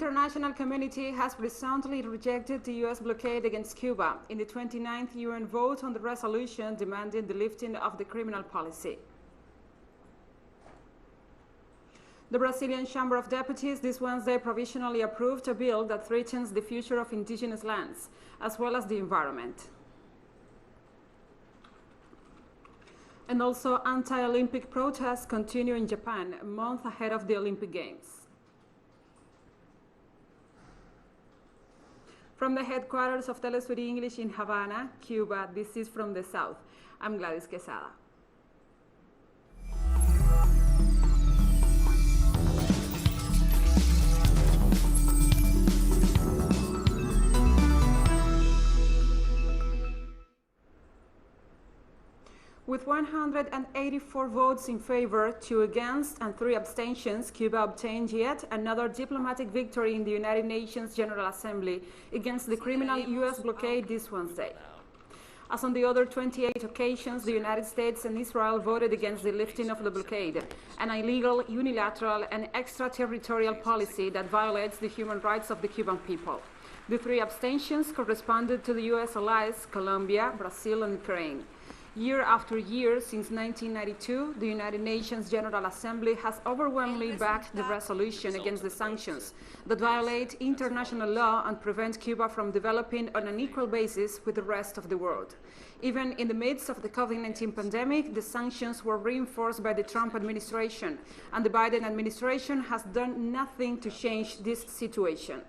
international community has recently rejected the U.S. blockade against Cuba in the 29th UN vote on the resolution demanding the lifting of the criminal policy. The Brazilian Chamber of Deputies this Wednesday provisionally approved a bill that threatens the future of indigenous lands, as well as the environment. And also, anti-Olympic protests continue in Japan, a month ahead of the Olympic Games. From the headquarters of TeleSUR English in Havana, Cuba, this is From the South. I'm Gladys Quesada. With 184 votes in favor, 2 against, and 3 abstentions, Cuba obtained yet another diplomatic victory in the United Nations General Assembly against the criminal U.S. blockade this Wednesday. As on the other 28 occasions, the United States and Israel voted against the lifting of the blockade, an illegal, unilateral, and extraterritorial policy that violates the human rights of the Cuban people. The 3 abstentions corresponded to the U.S. allies Colombia, Brazil, and Ukraine. Year after year, since 1992, the United Nations General Assembly has overwhelmingly backed the resolution against the sanctions that violate international law and prevent Cuba from developing on an equal basis with the rest of the world. Even in the midst of the COVID-19 pandemic, the sanctions were reinforced by the Trump administration, and the Biden administration has done nothing to change this situation.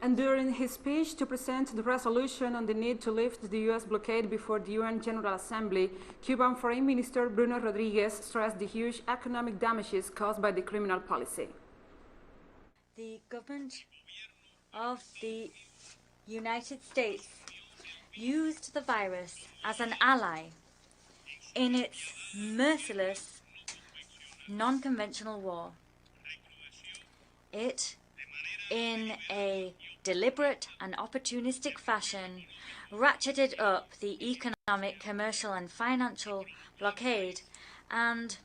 And during his speech to present the resolution on the need to lift the U.S. blockade before the UN General Assembly, Cuban Foreign Minister Bruno Rodriguez stressed the huge economic damages caused by the criminal policy. The government of the United States used the virus as an ally in its merciless, non-conventional war. It, in a deliberate and opportunistic fashion, ratcheted up the economic, commercial and financial blockade and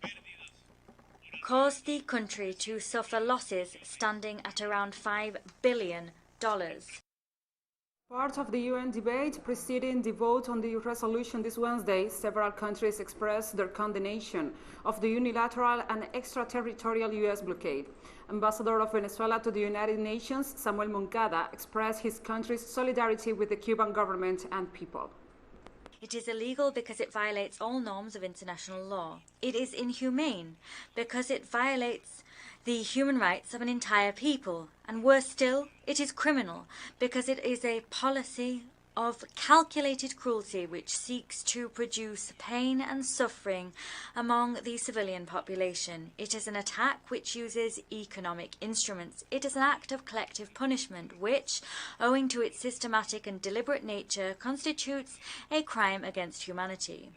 caused the country to suffer losses standing at around $5 billion. Part of the UN debate preceding the vote on the resolution this Wednesday, several countries expressed their condemnation of the unilateral and extraterritorial U.S. blockade. Ambassador of Venezuela to the United Nations, Samuel Moncada, expressed his country's solidarity with the Cuban government and people. It is illegal because it violates all norms of international law. It is inhumane because it violates the human rights of an entire people. And worse still, it is criminal because it is a policy of calculated cruelty which seeks to produce pain and suffering among the civilian population. It is an attack which uses economic instruments. It is an act of collective punishment which, owing to its systematic and deliberate nature, constitutes a crime against humanity.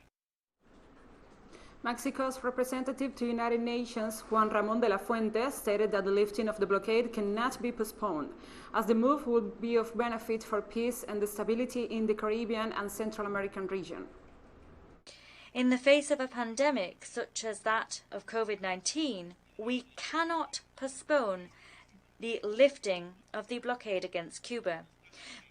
Mexico's representative to the United Nations, Juan Ramón de la Fuente, stated that the lifting of the blockade cannot be postponed, as the move would be of benefit for peace and the stability in the Caribbean and Central American region. In the face of a pandemic such as that of COVID-19, we cannot postpone the lifting of the blockade against Cuba.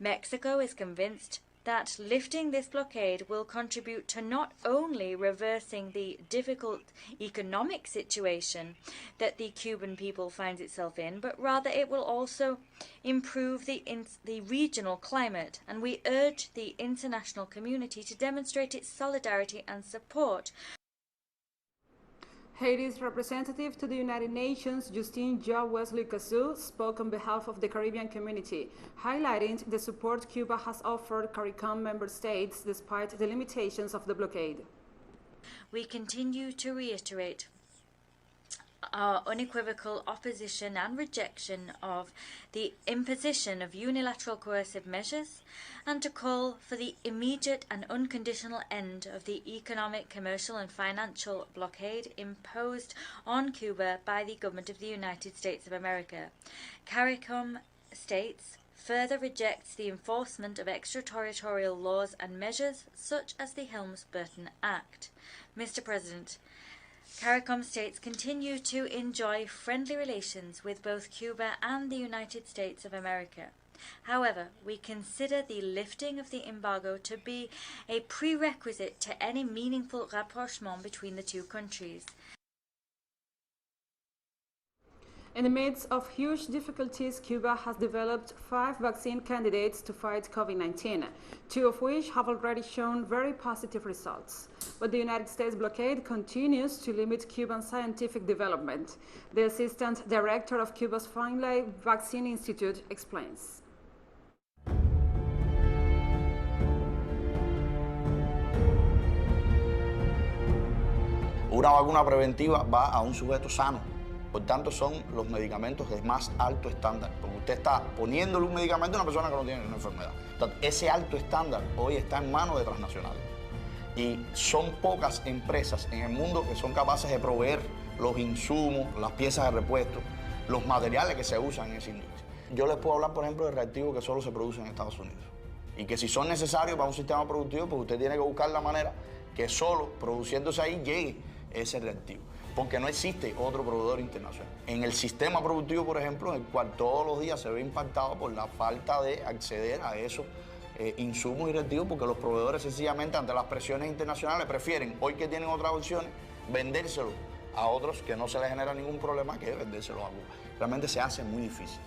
Mexico is convinced that lifting this blockade will contribute to not only reversing the difficult economic situation that the Cuban people finds itself in, but rather it will also improve the regional climate. And we urge the international community to demonstrate its solidarity and support. Haiti's representative to the United Nations, Justine Jo Wesley Cassou, spoke on behalf of the Caribbean community, highlighting the support Cuba has offered CARICOM member states despite the limitations of the blockade. We continue to reiterate our unequivocal opposition and rejection of the imposition of unilateral coercive measures and to call for the immediate and unconditional end of the economic, commercial and financial blockade imposed on Cuba by the government of the United States of America. CARICOM states further rejects the enforcement of extraterritorial laws and measures such as the Helms-Burton Act. Mr. President, CARICOM states continue to enjoy friendly relations with both Cuba and the United States of America. However, we consider the lifting of the embargo to be a prerequisite to any meaningful rapprochement between the two countries. In the midst of huge difficulties, Cuba has developed 5 vaccine candidates to fight COVID-19, 2 of which have already shown very positive results. But the United States blockade continues to limit Cuban scientific development. The Assistant Director of Cuba's Finlay Vaccine Institute explains. Una vacuna preventiva va a un sujeto sano. Por tanto, son los medicamentos de más alto estándar, porque usted está poniéndole un medicamento a una persona que no tiene una enfermedad. Entonces, ese alto estándar hoy está en manos de transnacionales. Y son pocas empresas en el mundo que son capaces de proveer los insumos, las piezas de repuesto, los materiales que se usan en esa industria. Yo les puedo hablar, por ejemplo, de reactivos que solo se producen en Estados Unidos. Y que si son necesarios para un sistema productivo, pues usted tiene que buscar la manera que solo produciéndose ahí llegue ese reactivo. Porque no existe otro proveedor internacional. En el sistema productivo, por ejemplo, en el cual todos los días se ve impactado por la falta de acceder a esos insumos y reactivos, porque los proveedores sencillamente ante las presiones internacionales prefieren, hoy que tienen otras opciones, vendérselo a otros que no se les genera ningún problema que vendérselo a Cuba. Realmente se hace muy difícil.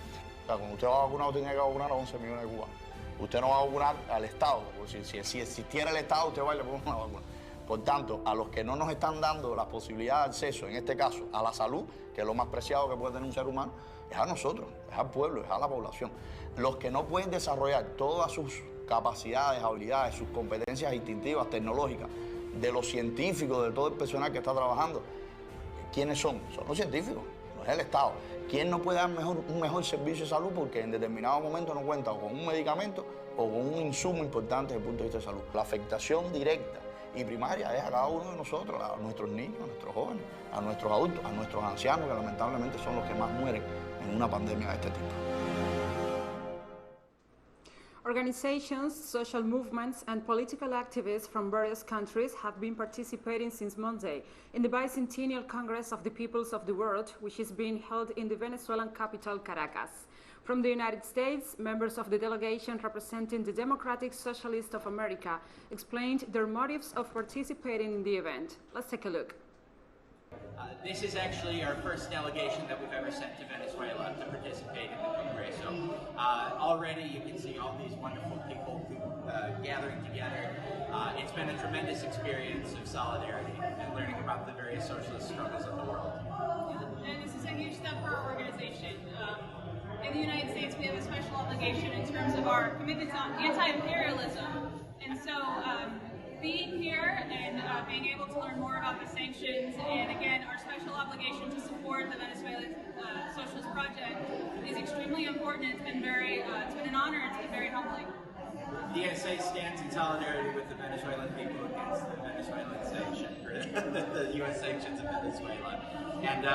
O sea, cuando usted va a vacunar, usted tiene que vacunar a 11 millones de cubanos. Usted no va a vacunar al Estado, porque si existiera el Estado, usted va y le pone una vacuna. Por tanto, a los que no nos están dando la posibilidad de acceso, en este caso, a la salud, que es lo más preciado que puede tener un ser humano, es a nosotros, es al pueblo, es a la población. Los que no pueden desarrollar todas sus capacidades, habilidades, sus competencias instintivas, tecnológicas, de los científicos, de todo el personal que está trabajando, ¿quiénes son? Son los científicos, no es el Estado. ¿Quién no puede dar un mejor servicio de salud porque en determinado momento no cuenta con un medicamento o con un insumo importante desde el punto de vista de salud? La afectación directa y primaria es a cada uno de nosotros, a nuestros niños, a nuestros jóvenes, a nuestros adultos, a nuestros ancianos, que lamentablemente son los que más mueren en una pandemia de este tipo. Organizations, social movements, and political activists from various countries have been participating since Monday in the Bicentennial Congress of the Peoples of the World, which is being held in the Venezuelan capital, Caracas. From the United States, members of the delegation representing the Democratic Socialists of America explained their motives of participating in the event. Let's take a look. This is actually our first delegation that we've ever sent to Venezuela to participate in the Congreso. Already you can see all these wonderful people gathering together. It's been a tremendous experience of solidarity and learning about the various socialist struggles of the world. And this is a huge step for our organization. In the United States, we have a special obligation in terms of our commitment to anti-imperialism. And so being here and being able to learn more about the sanctions and, again, our special obligation to support the Venezuelan Socialist Project is extremely important. It's been an honor and it's been very humbling. The USA stands in solidarity with the Venezuelan people against the Venezuelan sanctions, the U.S. sanctions of Venezuela. And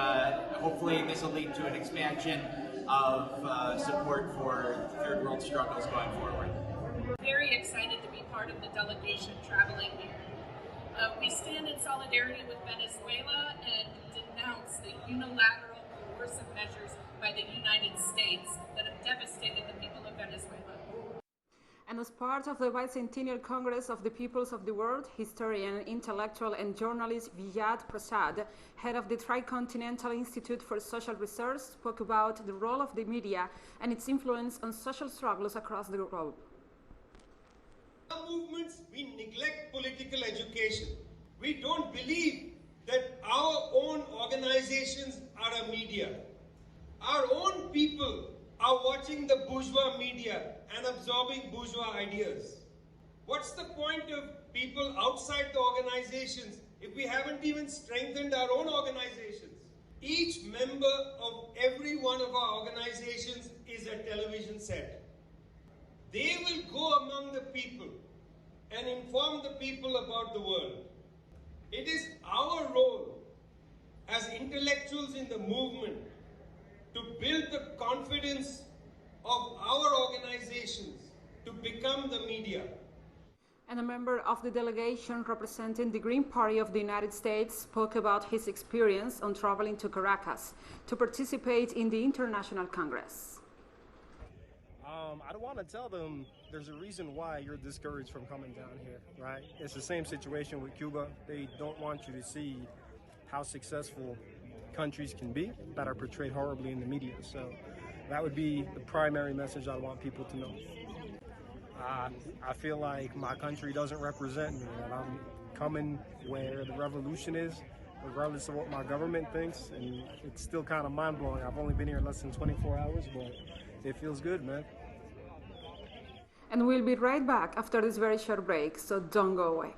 hopefully this will lead to an expansion of support for third world struggles going forward. Very excited to be part of the delegation traveling here. We stand in solidarity with Venezuela and denounce the unilateral coercive measures by the United States that have devastated the people of Venezuela. And as part of the Bicentennial Congress of the Peoples of the World, historian, intellectual and journalist Vijay Prasad, head of the Tricontinental Institute for Social Research, spoke about the role of the media and its influence on social struggles across the globe. Our movements, we neglect political education. We don't believe that our own organizations are a media. Our own people are watching the bourgeois media and absorbing bourgeois ideas. What's the point of people outside the organizations if we haven't even strengthened our own organizations? Each member of every one of our organizations is a television set. They will go among the people and inform the people about the world. It is our role as intellectuals in the movement to build the confidence of our organizations to become the media. And a member of the delegation representing the Green Party of the United States spoke about his experience on traveling to Caracas to participate in the International Congress. I don't want to tell them there's a reason why you're discouraged from coming down here, right? It's the same situation with Cuba. They don't want you to see how successful countries can be that are portrayed horribly in the media. So that would be the primary message I want people to know. I feel like my country doesn't represent me, and I'm coming where the revolution is, regardless of what my government thinks, and it's still kind of mind-blowing. I've only been here less than 24 hours, but it feels good, man. And we'll be right back after this very short break, so don't go away.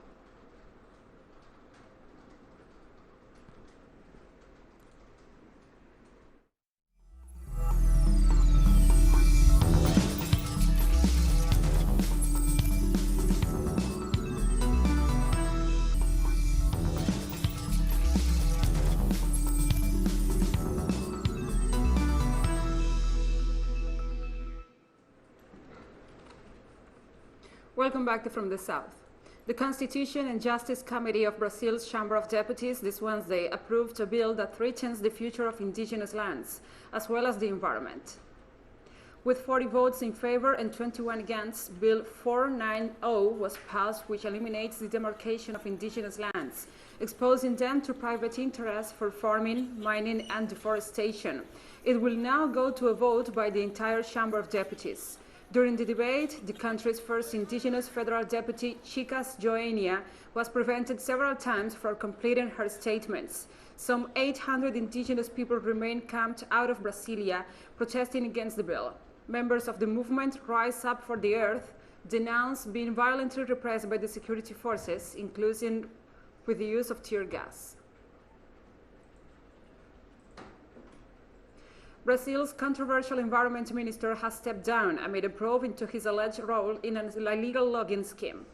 Welcome back to From the South. The Constitution and Justice Committee of Brazil's Chamber of Deputies this Wednesday approved a bill that threatens the future of indigenous lands, as well as the environment. With 40 votes in favor and 21 against, Bill 490 was passed, which eliminates the demarcation of indigenous lands, exposing them to private interests for farming, mining, and deforestation. It will now go to a vote by the entire Chamber of Deputies. During the debate, the country's first indigenous federal deputy, Chicas Joenia, was prevented several times from completing her statements. Some 800 indigenous people remain camped out of Brasilia, protesting against the bill. Members of the movement Rise Up for the Earth denounce being violently repressed by the security forces, including with the use of tear gas. Brazil's controversial environment minister has stepped down amid a probe into his alleged role in an illegal logging scheme.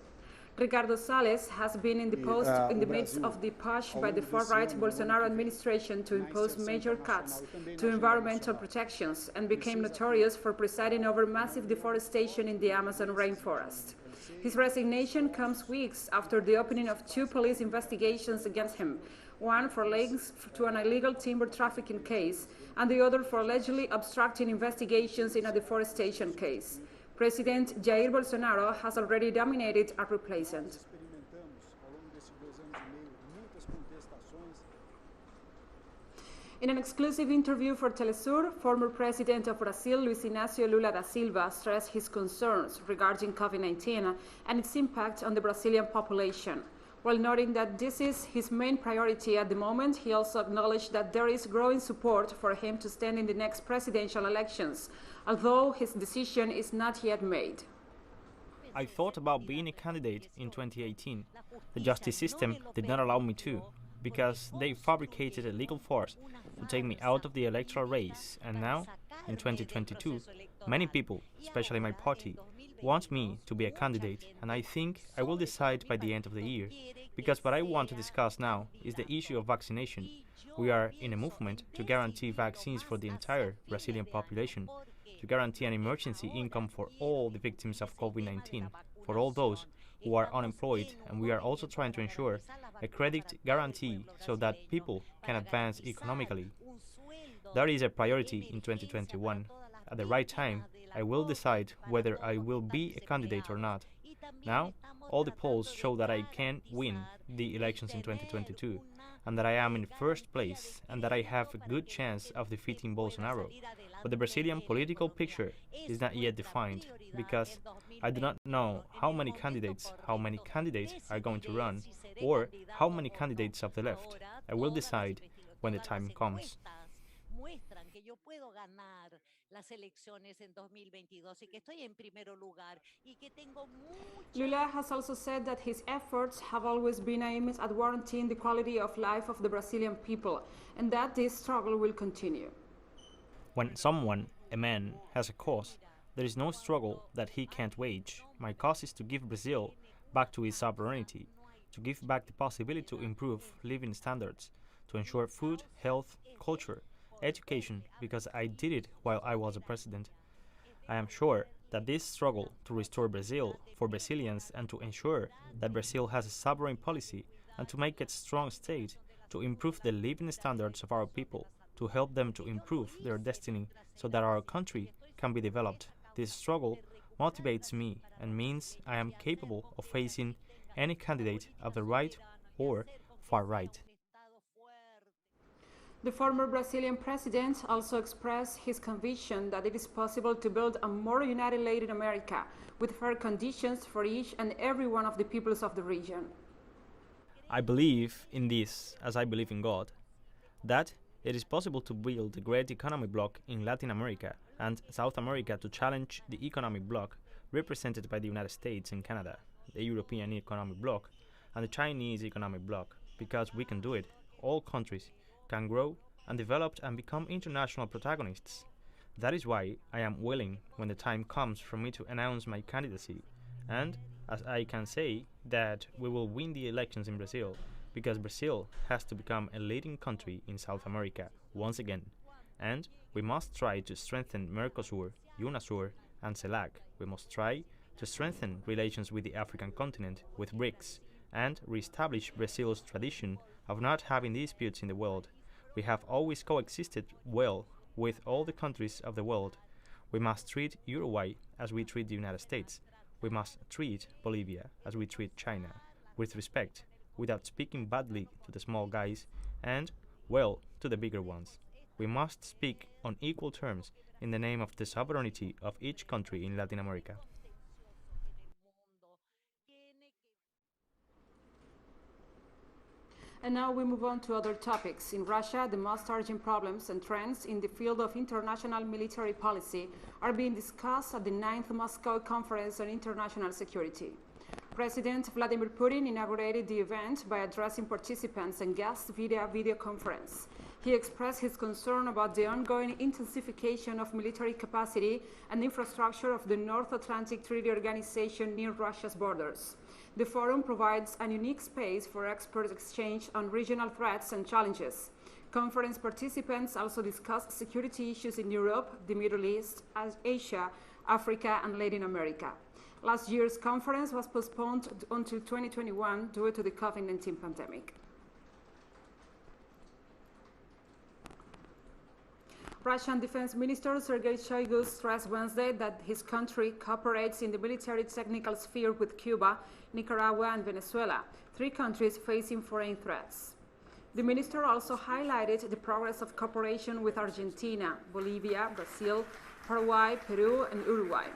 Ricardo Salles has been in the post in the midst of the push by the far-right Bolsonaro administration to impose major cuts to environmental protections and became notorious for presiding over massive deforestation in the Amazon rainforest. His resignation comes weeks after the opening of 2 police investigations against him, one for links to an illegal timber trafficking case and the other for allegedly obstructing investigations in a deforestation case. President Jair Bolsonaro has already nominated a replacement. In an exclusive interview for TeleSUR, former President of Brazil, Luiz Inácio Lula da Silva, stressed his concerns regarding COVID-19 and its impact on the Brazilian population. While noting that this is his main priority at the moment, he also acknowledged that there is growing support for him to stand in the next presidential elections, although his decision is not yet made. I thought about being a candidate in 2018. The justice system did not allow me to, because they fabricated a legal force to take me out of the electoral race, and now, in 2022, many people, especially my party, want me to be a candidate, and I think I will decide by the end of the year, because what I want to discuss now is the issue of vaccination. We are in a movement to guarantee vaccines for the entire Brazilian population, to guarantee an emergency income for all the victims of COVID-19, for all those who are unemployed, and we are also trying to ensure a credit guarantee so that people can advance economically. That is a priority in 2021. At the right time, I will decide whether I will be a candidate or not. Now, all the polls show that I can win the elections in 2022, and that I am in first place, and that I have a good chance of defeating Bolsonaro. But the Brazilian political picture is not yet defined, because I do not know how many candidates are going to run, or how many candidates of the left. I will decide when the time comes. Lula has also said that his efforts have always been aimed at guaranteeing the quality of life of the Brazilian people, and that this struggle will continue. When someone, a man, has a cause, there is no struggle that he can't wage. My cause is to give Brazil back to its sovereignty, to give back the possibility to improve living standards, to ensure food, health, culture, education, because I did it while I was a president. I am sure that this struggle to restore Brazil for Brazilians and to ensure that Brazil has a sovereign policy and to make it a strong state, to improve the living standards of our people, to help them to improve their destiny so that our country can be developed. This struggle motivates me and means I am capable of facing any candidate of the right or far right. The former Brazilian president also expressed his conviction that it is possible to build a more united Latin America with fair conditions for each and every one of the peoples of the region. I believe in this as I believe in God, that it is possible to build a great economic bloc in Latin America and South America to challenge the economic bloc represented by the United States and Canada, the European economic bloc, and the Chinese economic bloc, because we can do it. All countries can grow and develop and become international protagonists. That is why I am willing, when the time comes for me to announce my candidacy, and as I can say that we will win the elections in Brazil, because Brazil has to become a leading country in South America once again, and we must try to strengthen Mercosur, UNASUR, and CELAC. We must try to strengthen relations with the African continent, with BRICS, and re-establish Brazil's tradition of not having disputes in the world. We have always coexisted well with all the countries of the world. We must treat Uruguay as we treat the United States. We must treat Bolivia as we treat China, with respect, without speaking badly to the small guys and, well, to the bigger ones. We must speak on equal terms in the name of the sovereignty of each country in Latin America. And now we move on to other topics. In Russia, the most urgent problems and trends in the field of international military policy are being discussed at the 9th Moscow Conference on International Security. President Vladimir Putin inaugurated the event by addressing participants and guests via video conference. He expressed his concern about the ongoing intensification of military capacity and infrastructure of the North Atlantic Treaty Organization near Russia's borders. The forum provides an unique space for expert exchange on regional threats and challenges. Conference participants also discussed security issues in Europe, the Middle East, Asia, Africa, and Latin America. Last year's conference was postponed until 2021 due to the COVID-19 pandemic. Russian Defense Minister Sergei Shoigu stressed Wednesday that his country cooperates in the military technical sphere with Cuba, Nicaragua, and Venezuela, three countries facing foreign threats. The minister also highlighted the progress of cooperation with Argentina, Bolivia, Brazil, Paraguay, Peru, and Uruguay.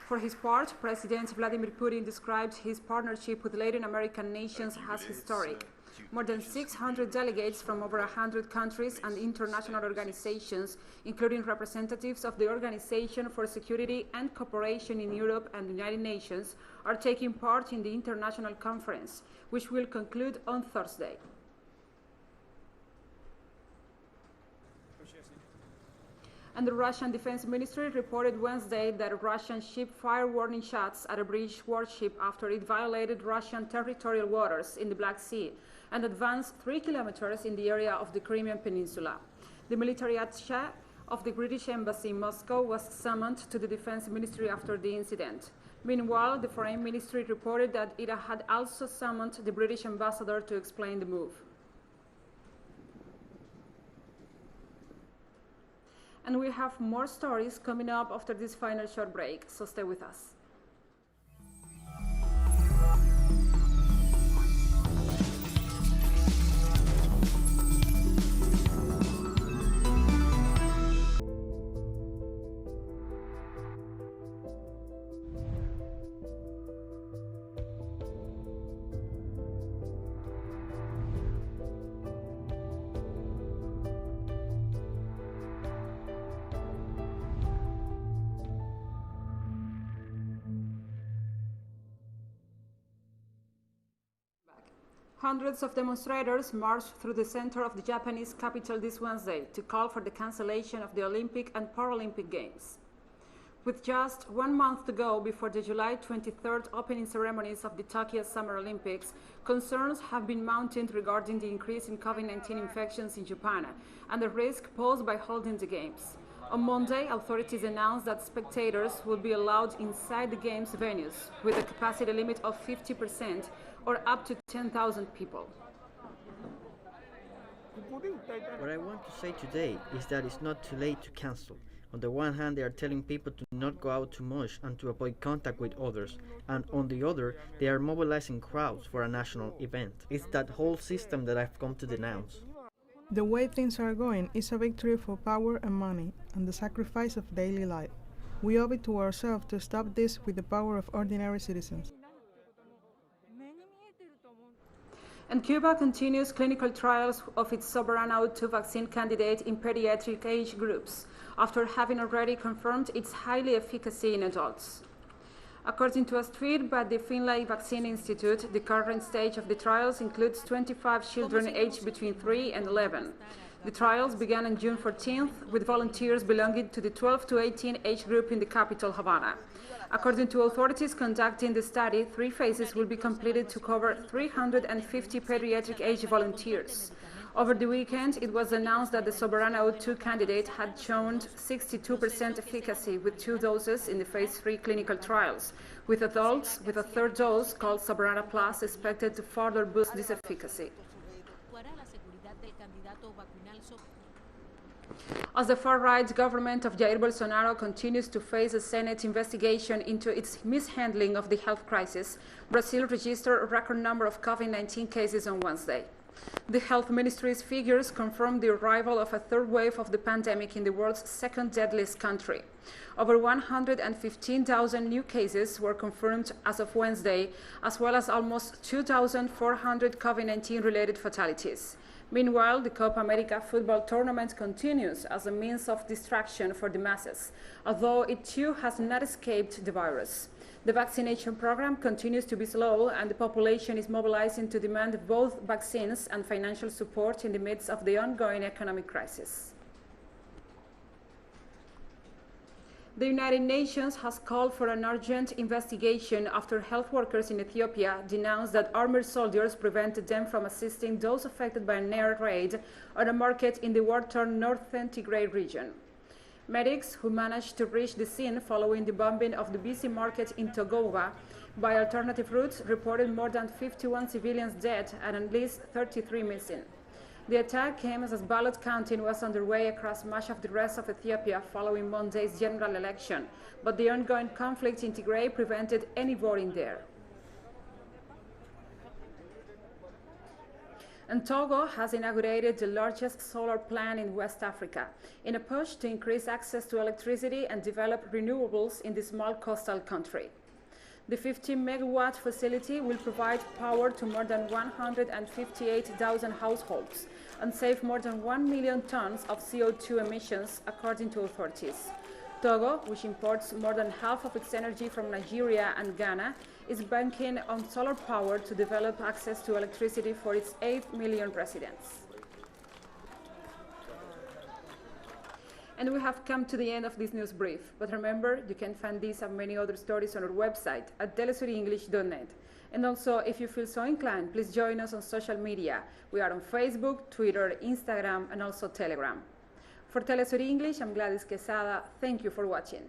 For his part, President Vladimir Putin described his partnership with Latin American nations as historic. More than 600 delegates from over 100 countries and international organizations, including representatives of the Organization for Security and Cooperation in Europe and the United Nations, are taking part in the international conference, which will conclude on Thursday. And the Russian Defense Ministry reported Wednesday that a Russian ship fired warning shots at a British warship after it violated Russian territorial waters in the Black Sea and advanced 3 kilometers in the area of the Crimean Peninsula. The military attaché of the British Embassy in Moscow was summoned to the Defense Ministry after the incident. Meanwhile, the Foreign Ministry reported that it had also summoned the British ambassador to explain the move. And we have more stories coming up after this final short break, so stay with us. Hundreds of demonstrators marched through the center of the Japanese capital this Wednesday to call for the cancellation of the Olympic and Paralympic Games. With just 1 month to go before the July 23rd opening ceremonies of the Tokyo Summer Olympics, concerns have been mounted regarding the increase in COVID-19 infections in Japan and the risk posed by holding the Games. On Monday, authorities announced that spectators will be allowed inside the games venues with a capacity limit of 50% or up to 10,000 people. What I want to say today is that it's not too late to cancel. On the one hand, they are telling people to not go out too much and to avoid contact with others, and on the other, they are mobilizing crowds for a national event. It's that whole system that I've come to denounce. The way things are going is a victory for power and money, and the sacrifice of daily life. We owe it to ourselves to stop this with the power of ordinary citizens. And Cuba continues clinical trials of its Soberano 2 vaccine candidate in pediatric age groups, after having already confirmed its highly efficacy in adults. According to a tweet by the Finlay Vaccine Institute, the current stage of the trials includes 25 children aged between 3 and 11. The trials began on June 14th with volunteers belonging to the 12 to 18 age group in the capital, Havana. According to authorities conducting the study, 3 phases will be completed to cover 350 pediatric age volunteers. Over the weekend, it was announced that the Soberano 2 candidate had shown 62% efficacy with 2 doses in the phase 3 clinical trials, with adults with a third dose called Soberano Plus expected to further boost this efficacy. As the far-right government of Jair Bolsonaro continues to face a Senate investigation into its mishandling of the health crisis, Brazil registered a record number of COVID-19 cases on Wednesday. The health ministry's figures confirm the arrival of a third wave of the pandemic in the world's second deadliest country. Over 115,000 new cases were confirmed as of Wednesday, as well as almost 2,400 COVID-19 related fatalities. Meanwhile, the Copa America football tournament continues as a means of distraction for the masses, although it too has not escaped the virus. The vaccination program continues to be slow, and the population is mobilizing to demand both vaccines and financial support in the midst of the ongoing economic crisis. The United Nations has called for an urgent investigation after health workers in Ethiopia denounced that armored soldiers prevented them from assisting those affected by an air raid on a market in the war-torn northern Tigray region. Medics who managed to reach the scene following the bombing of the busy market in Togova by alternative routes reported more than 51 civilians dead and at least 33 missing. The attack came as ballot counting was underway across much of the rest of Ethiopia following Monday's general election, but the ongoing conflict in Tigray prevented any voting there. And Togo has inaugurated the largest solar plant in West Africa in a push to increase access to electricity and develop renewables in the small coastal country. The 50-megawatt facility will provide power to more than 158,000 households and save more than 1 million tons of CO2 emissions, according to authorities. Togo, which imports more than half of its energy from Nigeria and Ghana, is banking on solar power to develop access to electricity for its 8 million residents. And we have come to the end of this news brief. But remember, you can find these and many other stories on our website at telesurenglish.net. And also, if you feel so inclined, please join us on social media. We are on Facebook, Twitter, Instagram, and also Telegram. For TeleSUR English, I'm Gladys Quesada. Thank you for watching.